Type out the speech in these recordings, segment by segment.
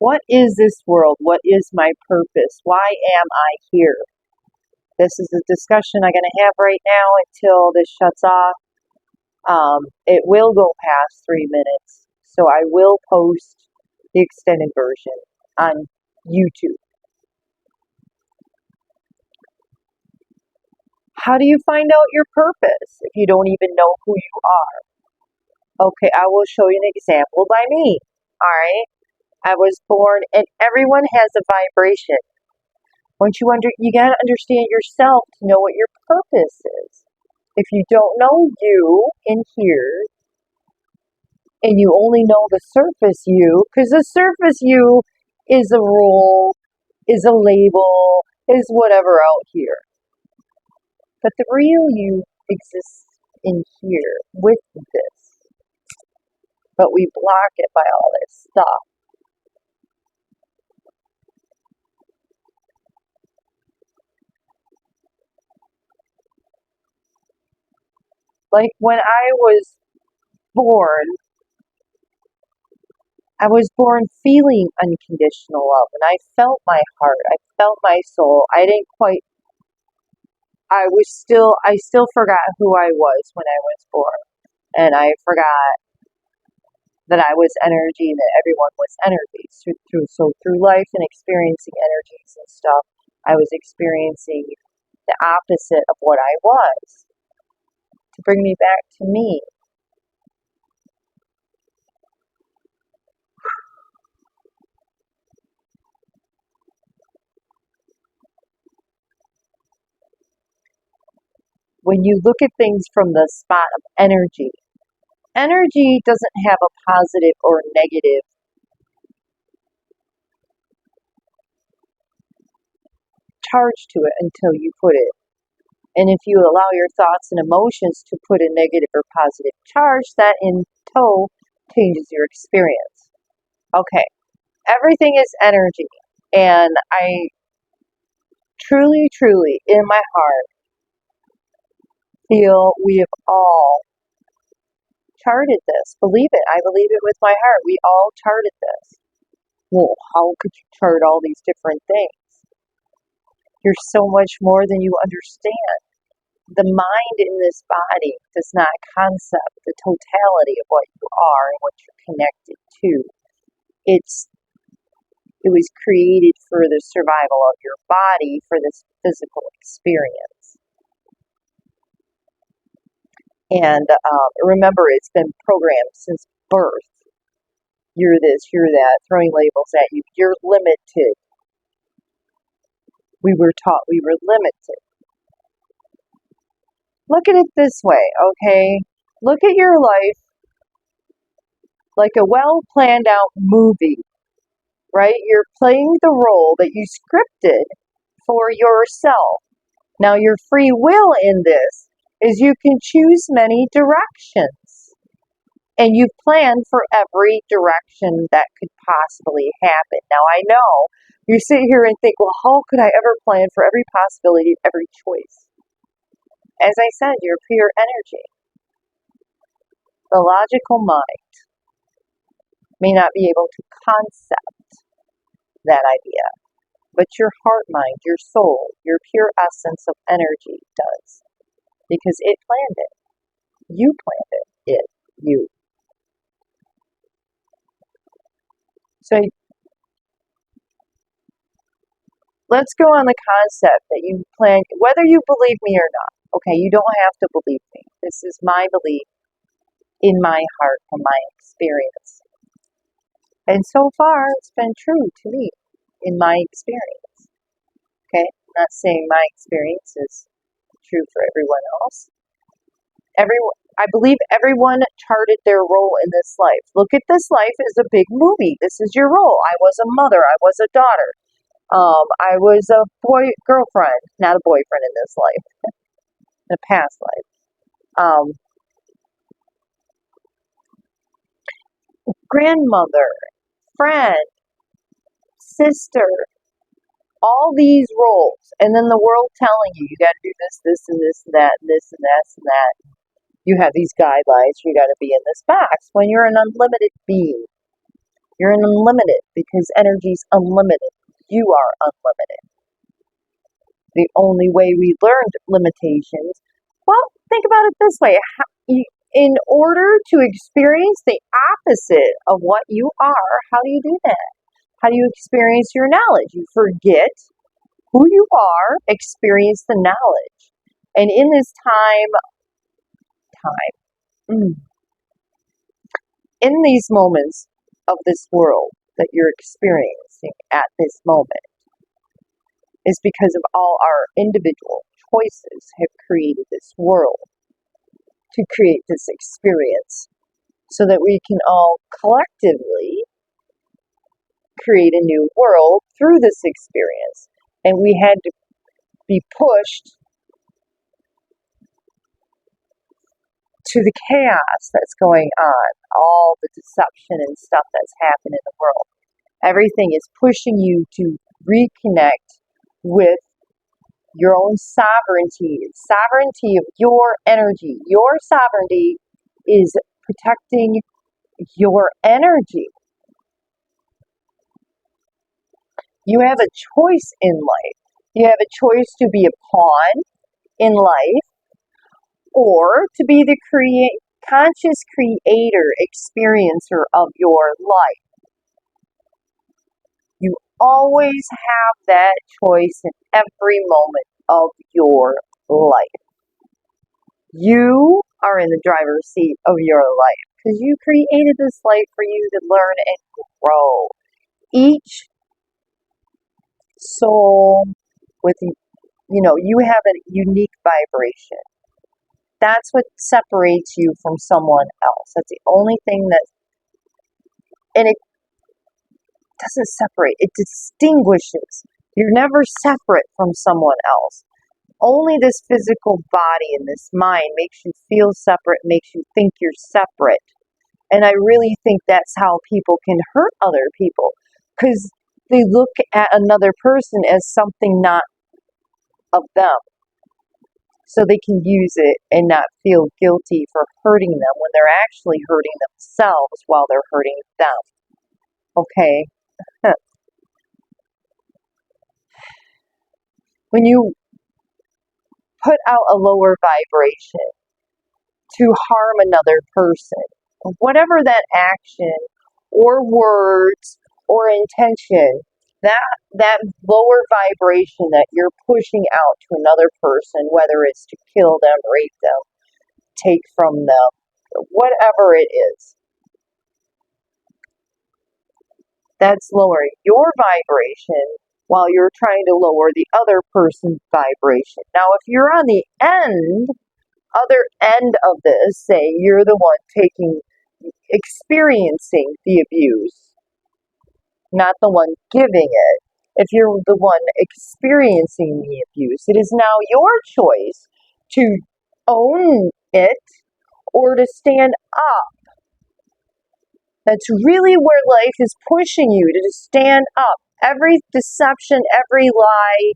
What is this world? What is my purpose? Why am I here? This is a discussion I'm going to have right now until this shuts off. It will go past 3 minutes, so I will post the extended version on YouTube. How do you find out your purpose if you don't even know who you are? Okay, I will show you an example by me. All right, I was born, and everyone has a vibration. Once you gotta understand yourself to know what your purpose is. If you don't know you in here, and you only know the surface you, because the surface you is a role, is a label, is whatever out here. But the real you exists in here with this. But we block it by all this stuff. Like when born, I was born feeling unconditional love, and I felt my heart, I felt my soul. I still forgot who I was when I was born, and I forgot that I was energy and that everyone was energy. So through life and experiencing energies and stuff, I was experiencing the opposite of what I was to bring me back to me. When you look at things from the spot of energy, energy doesn't have a positive or negative charge to it until you put it. And if you allow your thoughts and emotions to put a negative or positive charge, that in tow changes your experience. Okay, everything is energy. And I truly, truly, in my heart, feel we have all charted this. Believe it. I believe it with my heart. We all charted this. Well, how could you chart all these different things? You're so much more than you understand. The mind in this body does not concept the totality of what you are and what you're connected to. It was created for the survival of your body for this physical experience. And remember, it's been programmed since birth. You're this, you're that, throwing labels at you. You're limited. We were taught we were limited. Look at it this way, okay? Look at your life like a well-planned out movie, right? You're playing the role that you scripted for yourself. Now, your free will in this is you can choose many directions. And you plan for every direction that could possibly happen. Now, I know you sit here and think, well, how could I ever plan for every possibility, every choice? As I said, you're pure energy. The logical mind may not be able to concept that idea, but your heart mind, your soul, your pure essence of energy does. Because it planned it. You planned it. You. So let's go on the concept that you plan, whether you believe me or not. Okay, you don't have to believe me. This is my belief in my heart from my experience. And so far, it's been true to me in my experience. Okay, I'm not saying my experience is true for everyone else. I believe everyone charted their role in this life. Look at this life as a big movie. This is your role. I was a mother. I was a daughter. I was a girlfriend, not a boyfriend in this life, in a past life. Grandmother, friend, sister, all these roles, and then the world telling you, you got to do this, this, and this, and that, and this, and that, and that. You have these guidelines, you got to be in this box when you're an unlimited being. You're unlimited because energy's unlimited. You are unlimited. The only way we learned limitations, well, think about it this way. In order to experience the opposite of what you are, how do you do that? How do you experience your knowledge? You forget who you are, experience the knowledge. And in this time, in these moments of this world that you're experiencing at this moment, is because of all our individual choices have created this world to create this experience so that we can all collectively create a new world through this experience. And we had to be pushed to the chaos that's going on, all the deception and stuff that's happened in the world. Everything is pushing you to reconnect with your own sovereignty of your energy. Your sovereignty is protecting your energy. You have a choice in life. You have a choice to be a pawn in life or to be the conscious creator, experiencer of your life. You always have that choice in every moment of your life. You are in the driver's seat of your life because you created this life for you to learn and grow. Each soul with, you have a unique vibration. That's what separates you from someone else. That's the only thing and it doesn't separate, it distinguishes. You're never separate from someone else. Only this physical body and this mind makes you feel separate, makes you think you're separate. And I really think that's how people can hurt other people, because they look at another person as something not of them. So they can use it and not feel guilty for hurting them when they're actually hurting themselves while they're hurting them. Okay? When you put out a lower vibration to harm another person, whatever that action or words or intention, that lower vibration that you're pushing out to another person, whether it's to kill them, rape them, take from them, whatever it is, that's lowering your vibration while you're trying to lower the other person's vibration. Now, if you're on the other end of this, say you're the one experiencing the abuse, not the one giving it. If you're the one experiencing the abuse, it is now your choice to own it or to stand up. That's really where life is pushing you, to stand up. Every deception, every lie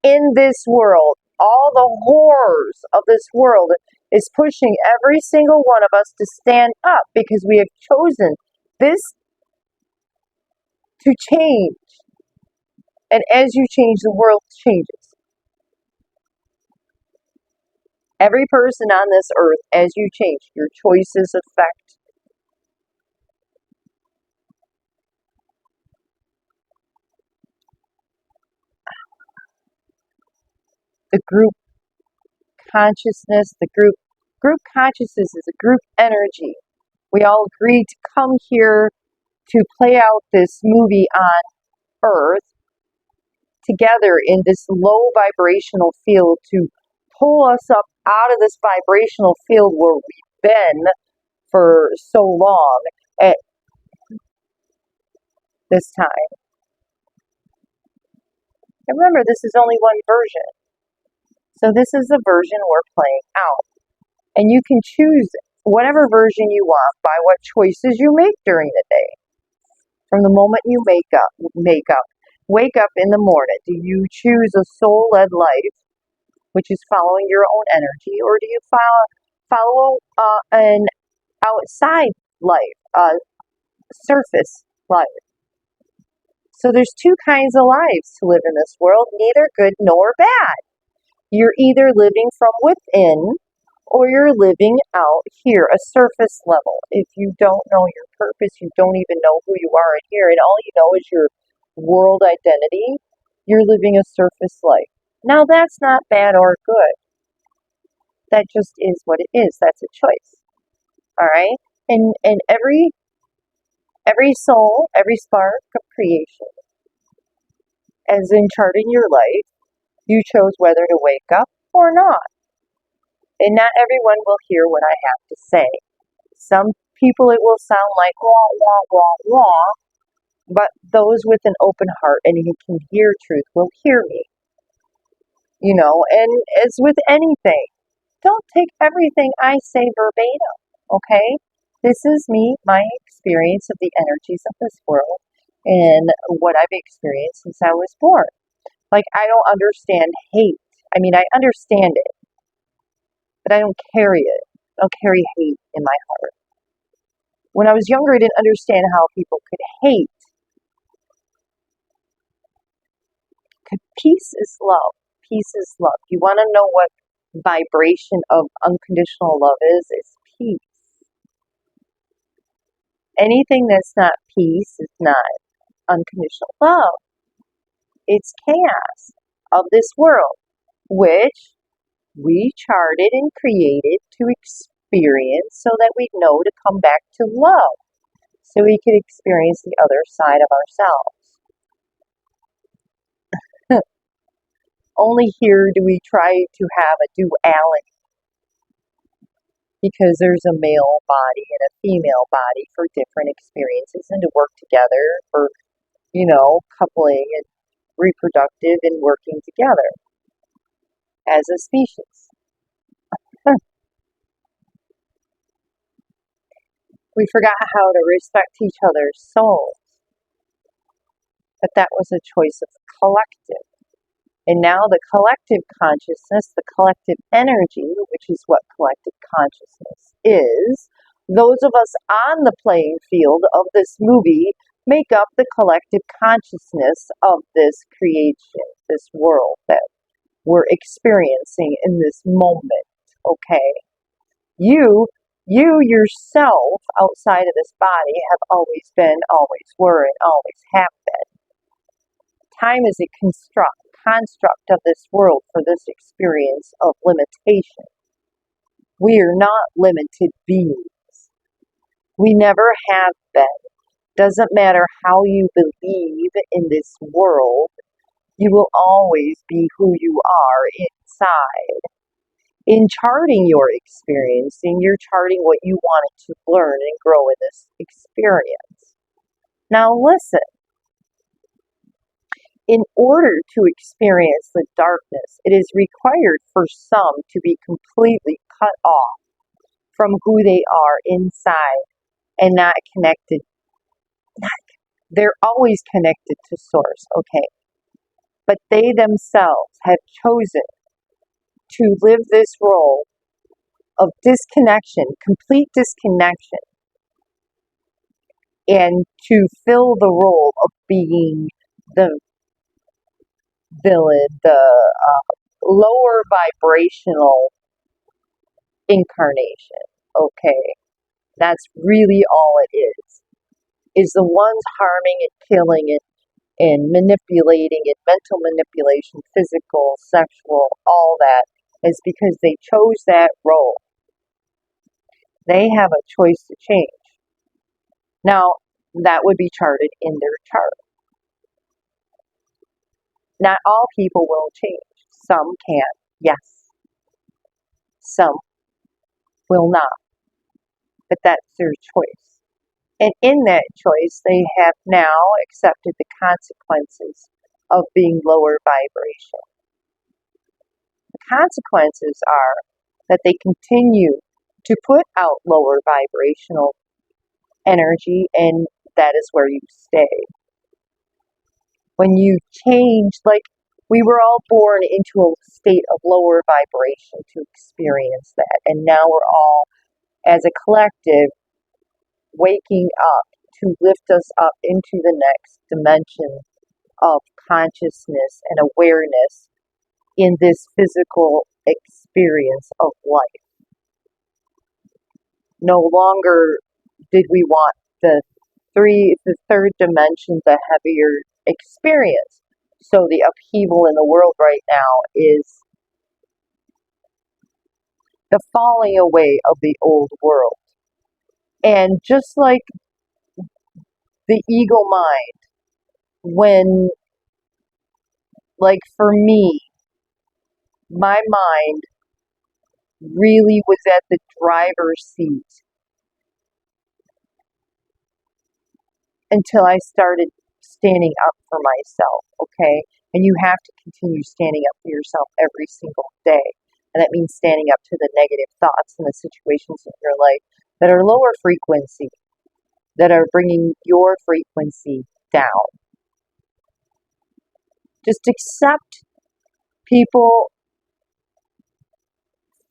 in this world, all the horrors of this world is pushing every single one of us to stand up because we have chosen this to change. And as you change, the world changes. Every person on this earth, as you change, your choices affect. The group consciousness, group consciousness is a group energy. We all agreed to come here to play out this movie on Earth together in this low vibrational field to pull us up out of this vibrational field where we've been for so long at this time. And remember, this is only one version. So this is the version we're playing out. And you can choose whatever version you want by what choices you make during the day. From the moment you wake up in the morning, do you choose a soul-led life, which is following your own energy, or do you follow an outside life, surface life. So there's two kinds of lives to live in this world, neither good nor bad. You're either living from within or you're living out here, a surface level. If you don't know your purpose, you don't even know who you are in here, and all you know is your world identity, you're living a surface life. Now, that's not bad or good. That just is what it is. That's a choice. All right? And every soul, every spark of creation, as in charting your life, you chose whether to wake up or not. And not everyone will hear what I have to say. Some people it will sound like wah, wah, wah, wah, but those with an open heart and who can hear truth will hear me. And as with anything, don't take everything I say verbatim, okay? This is me, my experience of the energies of this world and what I've experienced since I was born. Like, I don't understand hate. I mean, I understand it, but I don't carry it. I don't carry hate in my heart. When I was younger, I didn't understand how people could hate. Peace is love. Peace is love. You want to know what vibration of unconditional love is? It's peace. Anything that's not peace is not unconditional love. It's chaos of this world, which we charted and created to experience so that we know to come back to love, so we could experience the other side of ourselves. Only here do we try to have a duality, because there's a male body and a female body for different experiences and to work together for, coupling and reproductive and working together as a species. We forgot how to respect each other's souls, but that was a choice of collective. And now the collective consciousness, the collective energy, which is what collective consciousness is, those of us on the playing field of this movie make up the collective consciousness of this creation, this world that we're experiencing in this moment, okay? You yourself, outside of this body, have always been, always were, and always have been. Time is a construct of this world for this experience of limitation. We are not limited beings. We never have been. Doesn't matter how you believe in this world, you will always be who you are inside. In charting your experiencing, you're charting what you wanted to learn and grow in this experience. Now listen. In order to experience the darkness, it is required for some to be completely cut off from who they are inside and not connected. They're always connected to Source, okay? But they themselves have chosen to live this role of disconnection, complete disconnection, and to fill the role of being the villain, the lower vibrational incarnation, okay? That's really all it is the ones harming and killing it and manipulating it, mental manipulation, physical, sexual, all that, is because they chose that role. They have a choice to change. Now, that would be charted in their chart. Not all people will change. Some can, yes. Some will not. But that's their choice. And in that choice, they have now accepted the consequences of being lower vibration. The consequences are that they continue to put out lower vibrational energy, and that is where you stay. When you change, like, we were all born into a state of lower vibration to experience that, and now we're all, as a collective, waking up to lift us up into the next dimension of consciousness and awareness in this physical experience of life. No longer did we want the third dimension, the heavier experience. So the upheaval in the world right now is the falling away of the old world. And just like the ego mind, when, like for me, my mind really was at the driver's seat until I started standing up for myself, okay? And you have to continue standing up for yourself every single day. And that means standing up to the negative thoughts and the situations in your life that are lower frequency, that are bringing your frequency down. Just accept people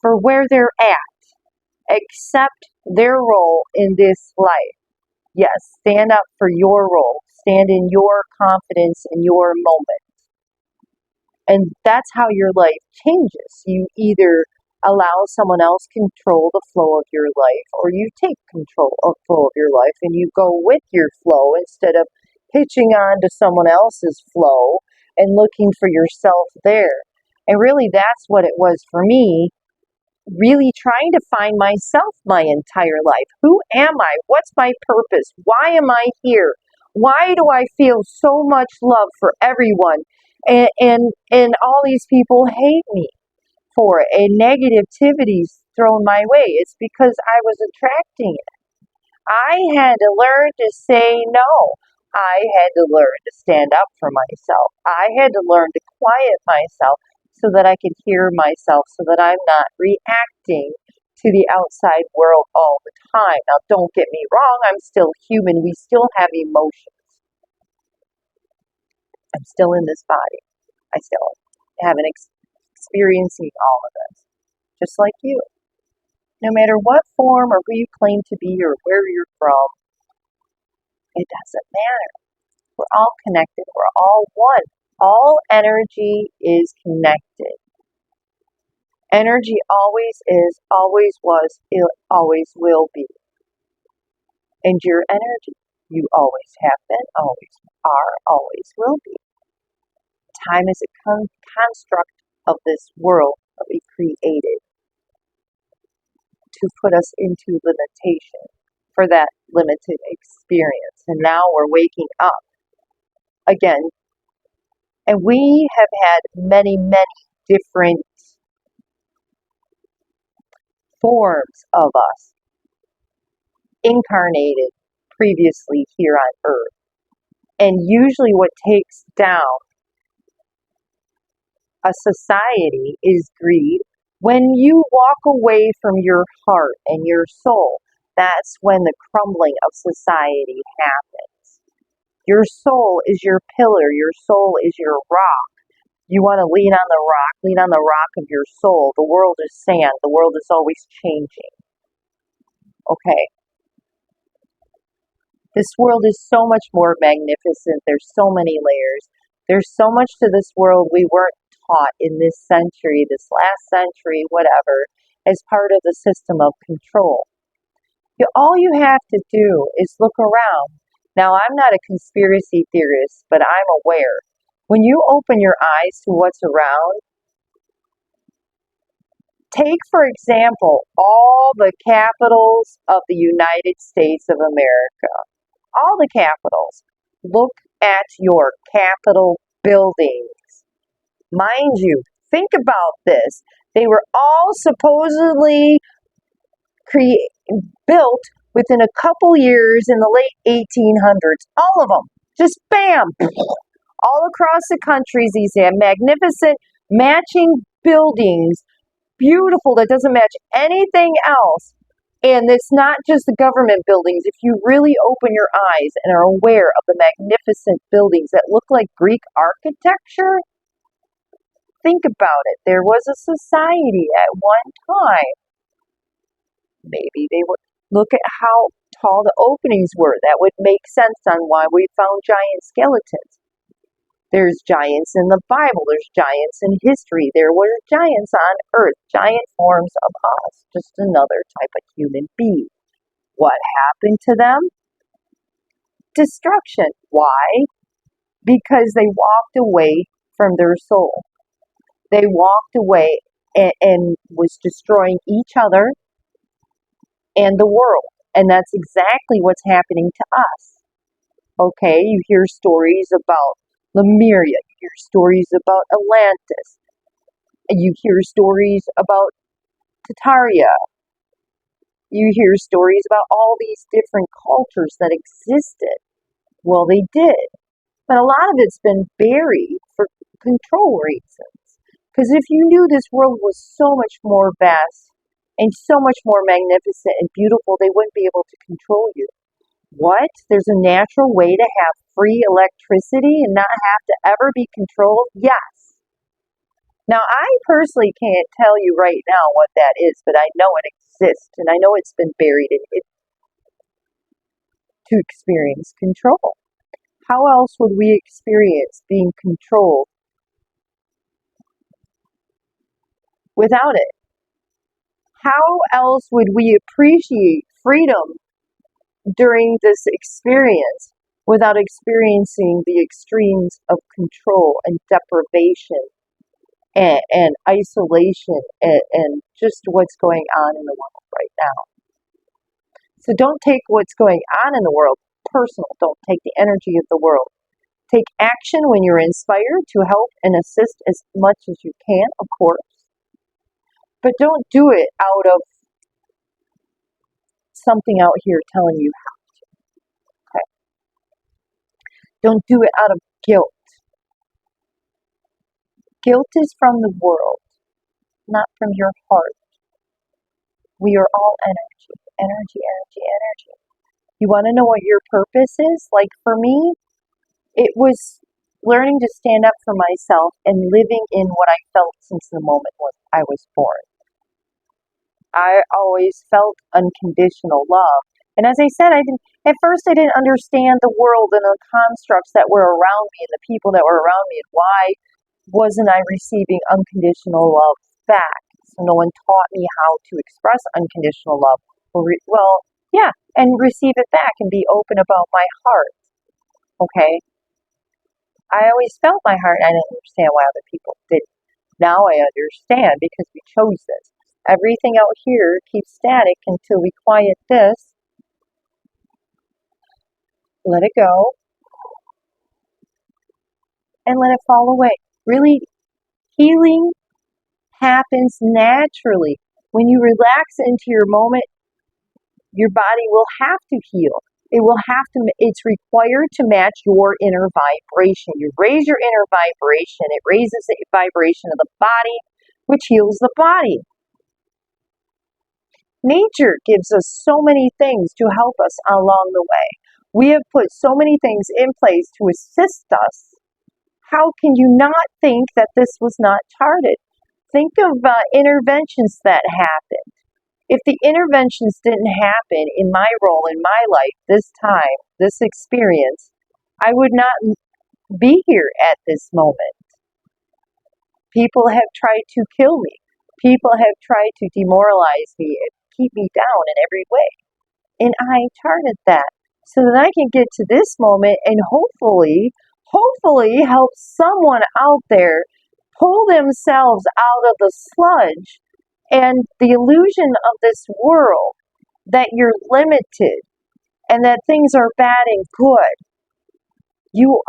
for where they're at. Accept their role in this life. Yes, stand up for your role. Stand in your confidence in your moment. And that's how your life changes. You either allow someone else control the flow of your life, or you take control of the flow of your life and you go with your flow instead of hitching on to someone else's flow and looking for yourself there. And really, that's what it was for me. Really trying to find myself my entire life. Who am I? What's my purpose? Why am I here? Why do I feel so much love for everyone? And all these people hate me for it, and negativity's thrown my way. It's because I was attracting it. I had to learn to say no. I had to learn to stand up for myself. I had to learn to quiet myself so that I could hear myself, so that I'm not reacting to the outside world all the time. Now, don't get me wrong, I'm still human. We still have emotions. I'm still in this body. I still have an experiencing all of this, just like you. No matter what form or who you claim to be or where you're from, it doesn't matter. We're all connected. We're all one. All energy is connected. Energy always is, always was, it always will be. And your energy, you always have been, always are, always will be. Time is a construct of this world that we created to put us into limitation for that limited experience. And now we're waking up again. And we have had many, many different forms of us incarnated previously here on Earth. And usually what takes down a society is greed. When you walk away from your heart and your soul, that's when the crumbling of society happens. Your soul is your pillar. Your soul is your rock. You want to lean on the rock of your soul. The world is sand. The world is always changing. Okay. This world is so much more magnificent. There's so many layers. There's so much to this world we weren't taught in this century, this last century, whatever, as part of the system of control. All you have to do is look around. Now, I'm not a conspiracy theorist, but I'm aware. When you open your eyes to what's around, take, for example, all the capitals of the United States of America. All the capitals. Look at your Capitol buildings. Mind you, think about this. They were all supposedly built within a couple years in the late 1800s. All of them. Just bam! All across the country, these magnificent matching buildings. Beautiful, that doesn't match anything else. And it's not just the government buildings. If you really open your eyes and are aware of the magnificent buildings that look like Greek architecture, think about it. There was a society at one time. Maybe they were Look at how tall the openings were. That would make sense on why we found giant skeletons. There's giants in the Bible. There's giants in history. There were giants on earth, giant forms of us, just another type of human being. What happened to them? Destruction. Why? Because they walked away from their soul. They walked away and was destroying each other and the world. And that's exactly what's happening to us. Okay, you hear stories about Lemuria, you hear stories about Atlantis, and you hear stories about Tartaria, you hear stories about all these different cultures that existed. Well, they did, but a lot of it's been buried for control reasons. Because if you knew this world was so much more vast and so much more magnificent and beautiful, they wouldn't be able to control you. What? There's a natural way to have free electricity and not have to ever be controlled? Yes. Now, I personally can't tell you right now what that is, but I know it exists and I know it's been buried in it to experience control. How else would we experience being controlled without it? How else would we appreciate freedom during this experience without experiencing the extremes of control and deprivation and isolation and just what's going on in the world right now? So don't take what's going on in the world personal. Don't take the energy of the world. Take action when you're inspired to help and assist as much as you can, of course. But don't do it out of something out here telling you how to. Okay? Don't do it out of guilt. Guilt is from the world, not from your heart. We are all energy, energy, energy, energy. You want to know what your purpose is? Like for me, it was learning to stand up for myself and living in what I felt since the moment when I was born. I always felt unconditional love. And as I said, at first I didn't understand the world and the constructs that were around me and the people that were around me and why wasn't I receiving unconditional love back. So no one taught me how to express unconditional love. And receive it back and be open about my heart. Okay? I always felt my heart and I didn't understand why other people didn't. Now I understand because we chose this. Everything out here keeps static until we quiet this, let it go, and let it fall away. Really, healing happens naturally. When you relax into your moment, your body will have to heal. It's required to match your inner vibration. You raise your inner vibration, it raises the vibration of the body, which heals the body. Nature gives us so many things to help us along the way. We have put so many things in place to assist us. How can you not think that this was not charted? Think of interventions that happened. If the interventions didn't happen in my role, in my life, this time, this experience, I would not be here at this moment. People have tried to kill me. People have tried to demoralize me and keep me down in every way. And I charted that so that I can get to this moment and hopefully help someone out there pull themselves out of the sludge and the illusion of this world that you're limited and that things are bad and good. You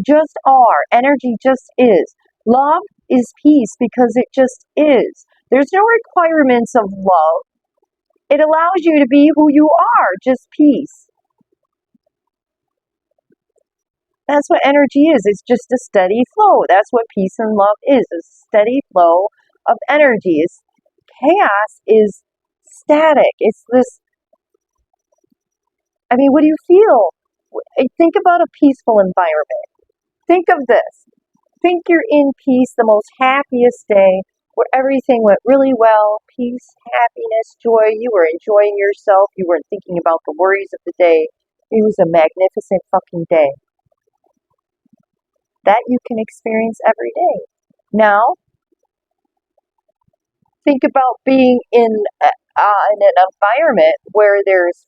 just are. Energy just is. Love is peace because it just is. There's no requirements of love. It allows you to be who you are, just peace. That's what energy is. It's just a steady flow. That's what peace and love is, a steady flow of energy. Chaos is static. It's this, what do you feel? Think about a peaceful environment. Think of this. Think you're in peace, the most happiest day. where everything went really well, peace, happiness, joy. You were enjoying yourself. You weren't thinking about the worries of the day. It was a magnificent fucking day that you can experience every day. Now, think about being in an environment where there's